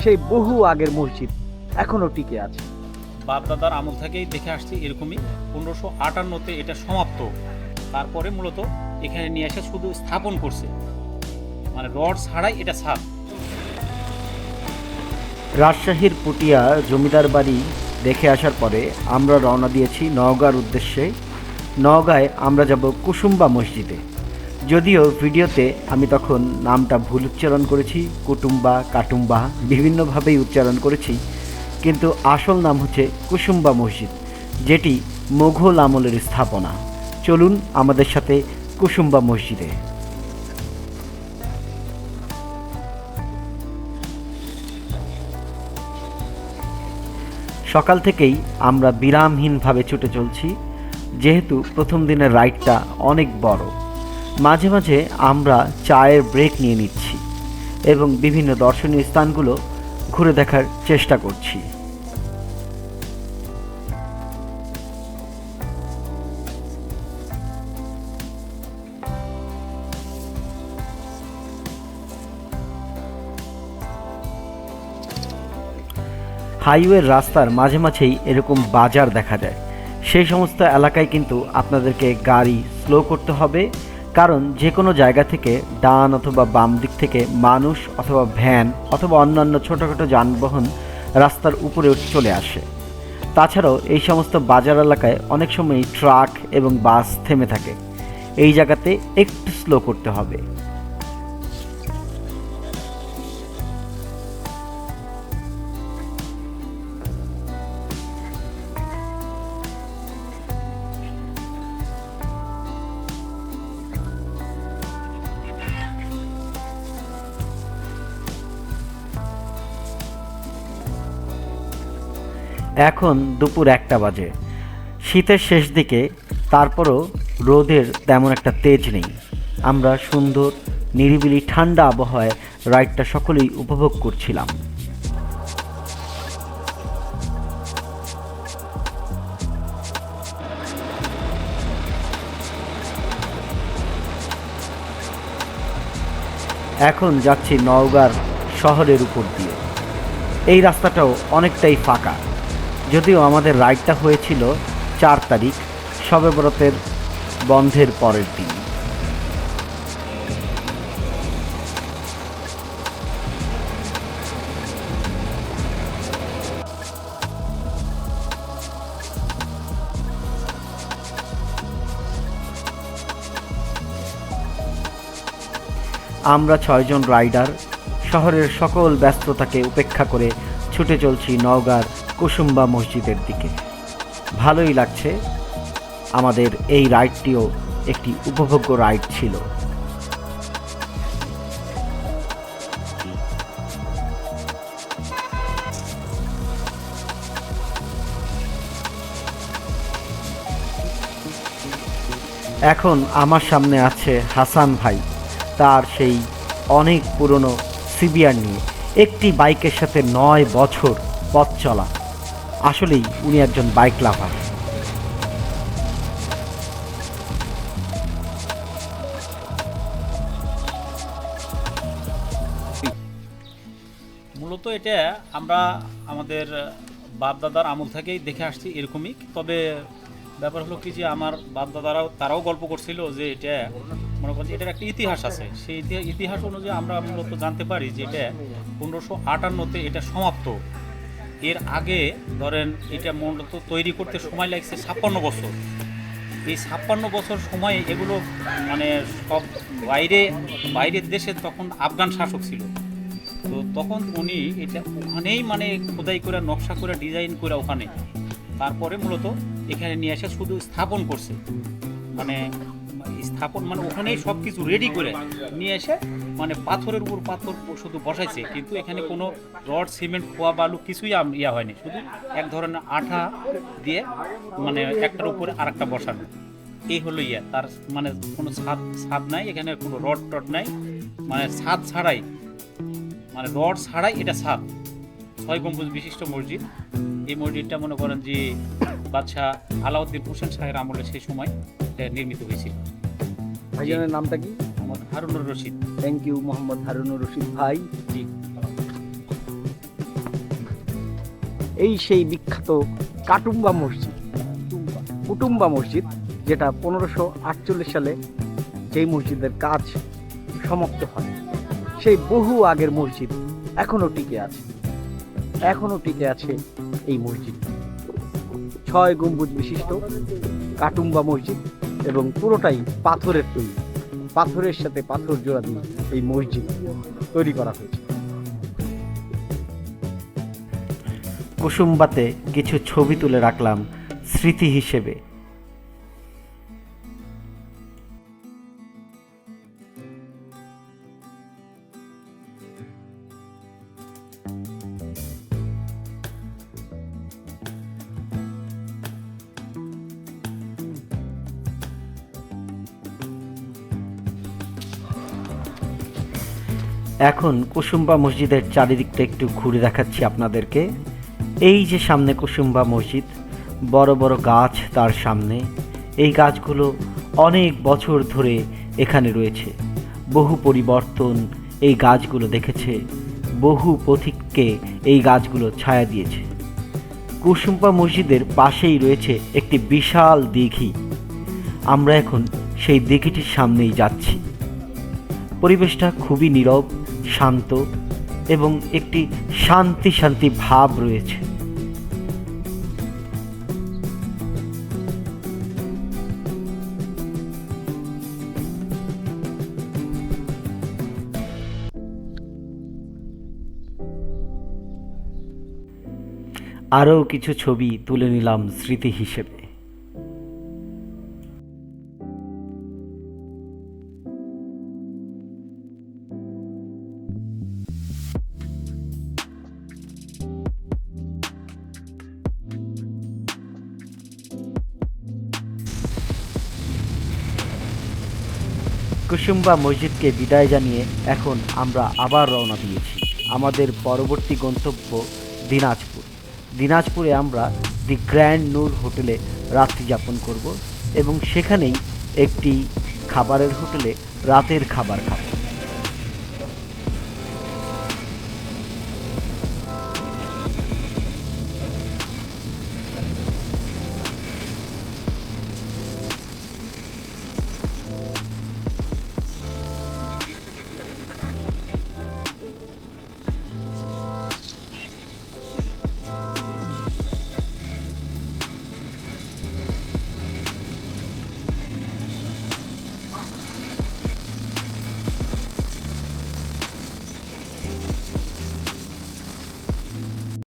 সেই বহু আগের মসজিদ এখনো টিকে আছে। বাপদাদার আমল থেকেই দেখে আসছি এরকমই। 1558-তে এটা সমাপ্ত, তারপরে মূলত এখানে নিয়ে এসে শুধু স্থাপন করছে, মানে রড ছাড়াই এটা ছাদ। রাজশাহীর পুটিয়া জমিদার বাড়ি দেখে আসার পরে আমরা রওনা দিয়েছি নওগাঁর উদ্দেশ্যে। নওগাঁয় আমরা যাব কুসুম্বা মসজিদে। যদিও ভিডিওতে আমি তখন নামটা ভুল উচ্চারণ করেছি, কুটুম্বা কাটুম্বা বিভিন্নভাবেই উচ্চারণ করেছি, কিন্তু আসল নাম হচ্ছে কুসুম্বা মসজিদ, যেটি মোঘল আমলের স্থাপনা। চলুন আমাদের সাথে কুসুম্বা মসজিদে। সকাল থেকেই আমরা বিরামহীনভাবে ছুটে চলছি, যেহেতু প্রথম দিনের রাইডটা অনেক বড়। মাঝে মাঝে আমরা চায়ের ব্রেক নিয়ে নিচ্ছি এবং বিভিন্ন দর্শনীয় স্থানগুলো ঘুরে দেখার চেষ্টা করছি। হাইওয়ের রাস্তার মাঝে মাঝেই এরকম বাজার দেখা যায়। সেই সমস্ত এলাকায় কিন্তু আপনাদেরকে গাড়ি স্লো করতে হবে, কারণ যে কোনো জায়গা থেকে ডান অথবা বাম দিক থেকে মানুষ অথবা ভ্যান অথবা অন্যান্য ছোটোখাটো যানবাহন রাস্তার উপরে চলে আসে। তাছাড়াও এই সমস্ত বাজার এলাকায় অনেক সময় ট্রাক এবং বাস থেমে থাকে। এই জায়গাতে একটু স্লো করতে হবে। এখন দুপুর 1টা বাজে, শীতের শেষ দিকে, তারপরও রোদের তেমন একটা তেজ নেই। আমরা সুন্দর নিরিবিলি ঠান্ডা আবহাওয়ায় রাইডটা সকলেই উপভোগ করছিলাম। এখন যাচ্ছি নওগাঁর শহরের উপর দিয়ে। এই রাস্তাটাও অনেকটাই ফাঁকা, যদিও আমাদের রাইডটা হয়েছিল 4 তারিখ, শবে বরাতের বন্ধের পরের দিন। আমরা 6 জন রাইডার শহরের সকল ব্যস্ততাকে উপেক্ষা করে ছুটে চলছি নওগাঁর কুসুম্বা মসজিদের দিকে। ভালোই লাগছে। আমাদের এই রাইডটিও একটি উপভোগ্য রাইড ছিল। এখন আমার সামনে আছে হাসান ভাই, তার সেই অনেক পুরনো সিবিআর নিয়ে। একটি বাইকের সাথে 9 বছর পথ চলা। আসলেই উনি একজন বাইক লাভার। মূলত এটা আমরা আমাদের বাপদাদার আমল থেকেই দেখে আসছি এরকমই। তবে ব্যাপার হলো কি, যে আমার বাপদাদারাও তারাও গল্প করছিল যে এটা মনে করেন যে এটার একটা ইতিহাস আছে। সেই ইতিহাস অনুযায়ী আমরা মূলত জানতে পারি যে এটা 1558-তে এটা সমাপ্ত। এর আগে ধরেন এটা মূলত তৈরি করতে সময় লাগছে 56 বছর। এই 56 বছর সময়ে এগুলো মানে সব বাইরের দেশে তখন আফগান শাসক ছিল। তো তখন উনি এটা ওখানেই মানে খোদাই করে নকশা করে ডিজাইন করে ওখানে তারপরে মূলত এখানে নিয়ে এসে শুধু স্থাপন করছে। মানে স্থাপন মানে ওখানেই সব কিছু রেডি করে নিয়ে এসে মানে পাথরের উপর পাথর শুধু বসাইছে, কিন্তু এখানে কোনো রড সিমেন্ট খোয়া বালু কিছুই ইয়া হয়নি, শুধু এক ধরনের আঠা দিয়ে মানে একটার উপরে আর একটা বসানো। এই হলো ইয়া, তার মানে কোনো ছাদ নাই, এখানে কোনো রড টড নাই, মানে ছাদ ছাড়াই, মানে রড ছাড়াই এটা ছাদ। 6 গম্বুজ বিশিষ্ট মসজিদ। এই মসজিদটা মনে করেন যে বাদশাহ আলাউদ্দিন হোসেন শাহের আমলে সেই সময় নির্মিত হয়েছিল। ভাইজানের নামটা কি? মোহাম্মদ হারুনুর রশিদ। থ্যাংক ইউ মোহাম্মদ হারুনুর রশিদ ভাই। জি। এই সেই বিখ্যাত কাটুম্বা মসজিদ, কুটুম্বা মসজিদ, যেটা 1548 সালে যেই মসজিদের কাজ সমাপ্ত হয়, সেই বহু আগের মসজিদ এখনো টিকে আছে। এই মসজিদ 6 গম্বুজ বিশিষ্ট কাটুম্বা মসজিদ এবং পুরোটাই পাথরের তৈরি। পাথরের সাথে পাথর জোড়া দিয়ে এই মসজিদ তৈরি করা হয়েছে। কুসুম্বাতে কিছু ছবি তুলে রাখলাম স্মৃতি হিসেবে। এখন কুসুম্বা মসজিদের চারিদিকটা একটু ঘুরে দেখাচ্ছি আপনাদেরকে। এই যে সামনে কুসুম্বা মসজিদ, বড় বড় গাছ তার সামনে। এই গাছগুলো অনেক বছর ধরে এখানে রয়েছে। বহু পরিবর্তন এই গাছগুলো দেখেছে, বহু পথিককে এই গাছগুলো ছায়া দিয়েছে। কুসুম্বা মসজিদের পাশেই রয়েছে একটি বিশাল দিঘি। আমরা এখন সেই দিঘিটির সামনেই যাচ্ছি। পরিবেশটা খুবই নীরব, শান্ত এবং একটি শান্তি শান্তি ভাব রয়েছে। আরও কিছু ছবি তুলে নিলাম স্মৃতি হিসেবে। কুসুম্বা মসজিদকে বিদায় জানিয়ে এখন আমরা আবার রওনা দিয়েছি আমাদের পরবর্তী গন্তব্য দিনাজপুরে আমরা দি গ্র্যান্ড নূর হোটেলে রাত্রি যাপন করব এবং সেখানেই একটি খাবারের হোটেলে রাতের খাবার খাবো।